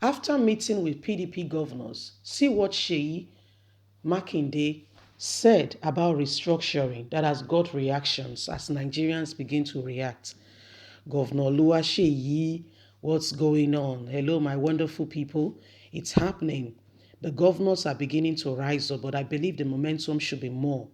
After meeting with PDP governors, see what Seyi Makinde said about restructuring that has got reactions as Nigerians begin to react. Governor Lua Seyi, what's going on? Hello, my wonderful people. It's happening. The governors are beginning to rise up, but I believe the momentum should be more.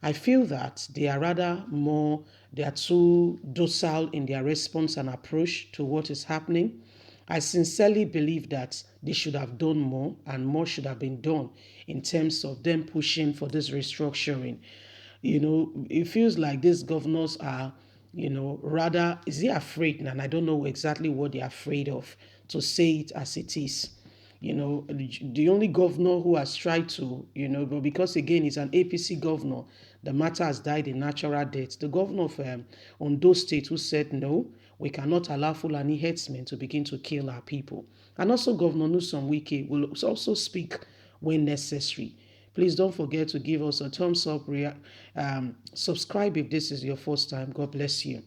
I feel that they are rather more, they are too docile in their response and approach to what is happening. I sincerely believe that they should have done more and more should have been done in terms of them pushing for this restructuring. It feels like these governors are, rather, is he afraid? And I don't know exactly what they're afraid of, to say it as it is. The only governor who has tried to, but because again he's an APC governor, the matter has died a natural death. The governor of Ondo State who said no, we cannot allow Fulani herdsmen to begin to kill our people. And also Governor Newsom Wike will also speak when necessary. Please don't forget to give us a thumbs up, subscribe if this is your first time. God bless you.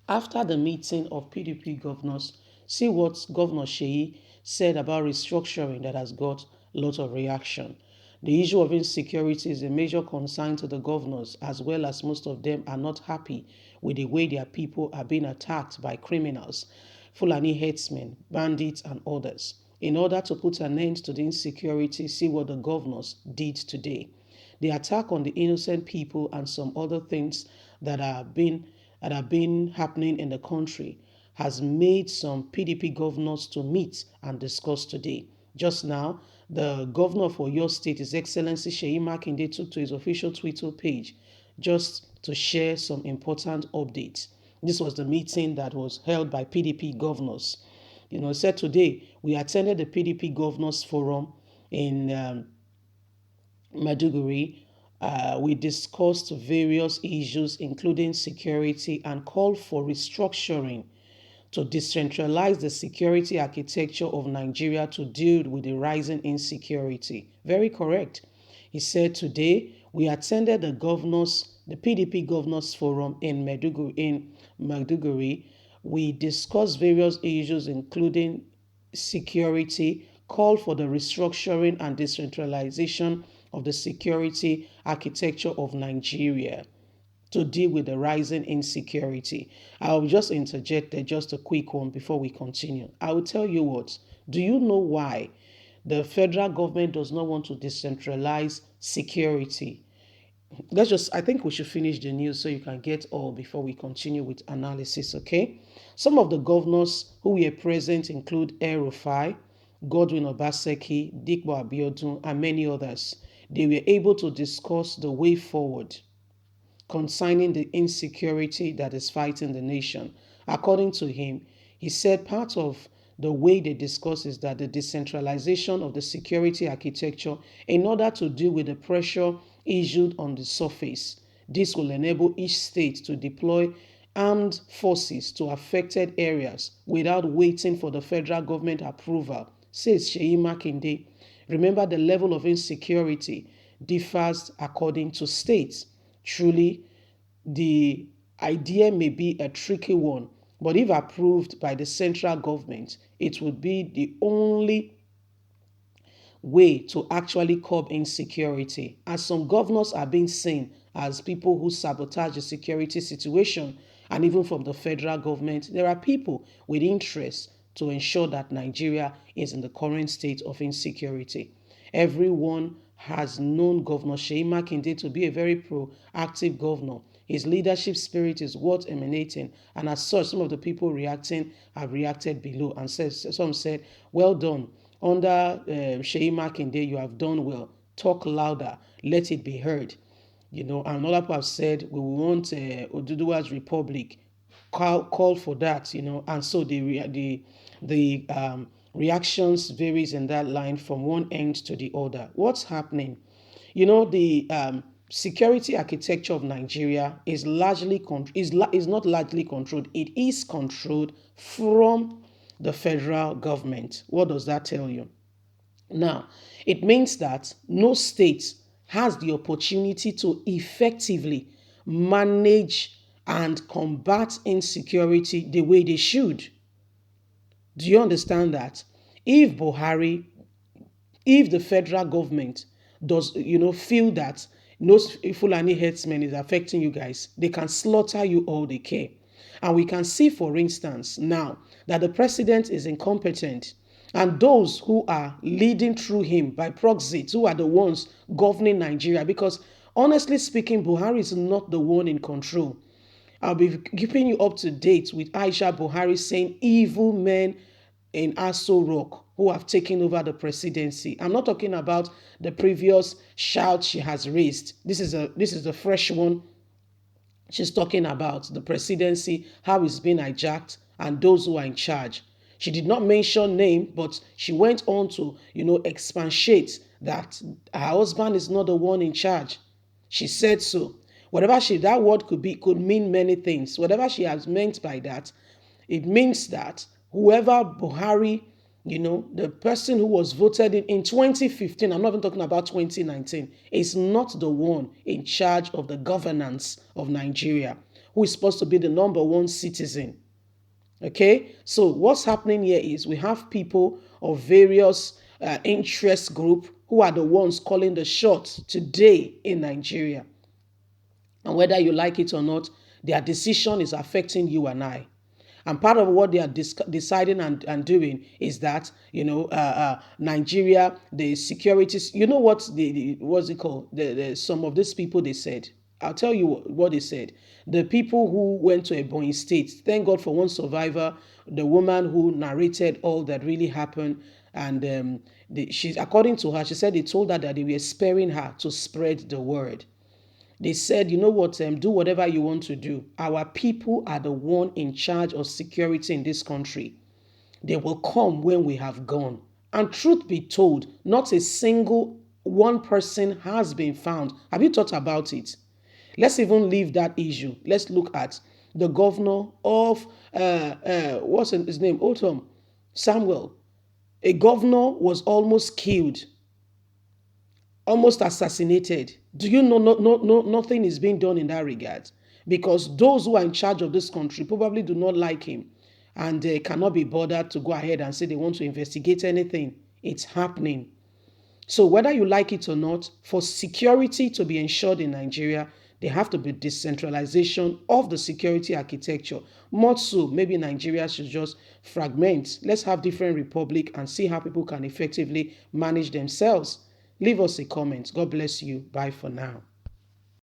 After the meeting of PDP governors, see what Governor Seyi said about restructuring that has got a lot of reaction. The issue of insecurity is a major concern to the governors, as well as most of them are not happy with the way their people are being attacked by criminals, Fulani herdsmen, bandits, and others. In order to put an end to the insecurity, see what the governors did today. The attack on the innocent people and some other things that have been happening in the country has made some PDP governors to meet and discuss today. Just now, the governor for your state, His Excellency Seyi Makinde, took to his official Twitter page just to share some important updates. This was the meeting that was held by PDP governors. Said today we attended the PDP governors forum in Maduguri. We discussed various issues, including security, and called for restructuring to decentralize the security architecture of Nigeria to deal with the rising insecurity. Very correct. He said today we attended the PDP Governors Forum in Maduguri. We discussed various issues, including security, called for the restructuring and decentralization of the security architecture of Nigeria to deal with the rising insecurity. I'll just interject there, just a quick one before we continue. I will tell you what, do you know why the federal government does not want to decentralize security? I think we should finish the news so you can get all before we continue with analysis, okay? Some of the governors who were present include El-Rufai, Godwin Obaseki, Dikbo Abiodun, and many others. They were able to discuss the way forward concerning the insecurity that is fighting the nation. According to him, he said part of the way they discuss is that the decentralization of the security architecture in order to deal with the pressure issued on the surface. This will enable each state to deploy armed forces to affected areas without waiting for the federal government approval, says Seyi Makinde. Remember, the level of insecurity differs according to states. Truly, the idea may be a tricky one, but if approved by the central government, it would be the only way to actually curb insecurity, as some governors are being seen as people who sabotage the security situation. And even from the federal government, there are people with interest to ensure that Nigeria is in the current state of insecurity. Everyone has known Governor Seyi Makinde to be a very proactive governor. His leadership spirit is worth emanating, and as such, some of the people reacting have reacted below, and some said, well done. Under Seyi Makinde, you have done well. Talk louder. Let it be heard. And other people have said, we want Oduduwa's Republic. Call for that, and so the reactions varies in that line from one end to the other. What's happening? The security architecture of Nigeria is not largely controlled. It is controlled from the federal government. What does that tell you? Now, it means that no state has the opportunity to effectively manage and combat insecurity the way they should. Do you understand that? If Buhari, if the federal government does, feel that no Fulani herdsmen is affecting you guys, they can slaughter you all they care. And we can see, for instance, now that the president is incompetent, and those who are leading through him by proxy, who are the ones governing Nigeria, because honestly speaking, Buhari is not the one in control. I'll be keeping you up to date with Aisha Buhari saying evil men in Aso Rock who have taken over the presidency. I'm not talking about the previous shout she has raised. This is a fresh one. She's talking about the presidency, how it's been hijacked, and those who are in charge. She did not mention name, but she went on to, expatiate that her husband is not the one in charge. She said so. That word could mean many things. Whatever she has meant by that, it means that whoever Buhari, the person who was voted in 2015, I'm not even talking about 2019, is not the one in charge of the governance of Nigeria, who is supposed to be the number one citizen. Okay, so what's happening here is we have people of various interest group who are the ones calling the shots today in Nigeria. And whether you like it or not, their decision is affecting you and I. And part of what they are deciding and doing is that, Nigeria, the securities, you know what, what's it called? Some of these people, they said, I'll tell you what they said. The people who went to Ebonyi State, thank God for one survivor, the woman who narrated all that really happened. And according to her, she said they told her that they were sparing her to spread the word. They said, you know what, do whatever you want to do. Our people are the one in charge of security in this country. They will come when we have gone. And truth be told, not a single one person has been found. Have you thought about it? Let's even leave that issue. Let's look at the governor of, what's his name? Otom Samuel. A governor was almost killed, almost assassinated. Do you know nothing is being done in that regard? Because those who are in charge of this country probably do not like him, and they cannot be bothered to go ahead and say they want to investigate anything. It's happening. So whether you like it or not, for security to be ensured in Nigeria, there have to be decentralization of the security architecture. More so, maybe Nigeria should just fragment. Let's have different republic and see how people can effectively manage themselves. Leave us a comment. God bless you. Bye for now.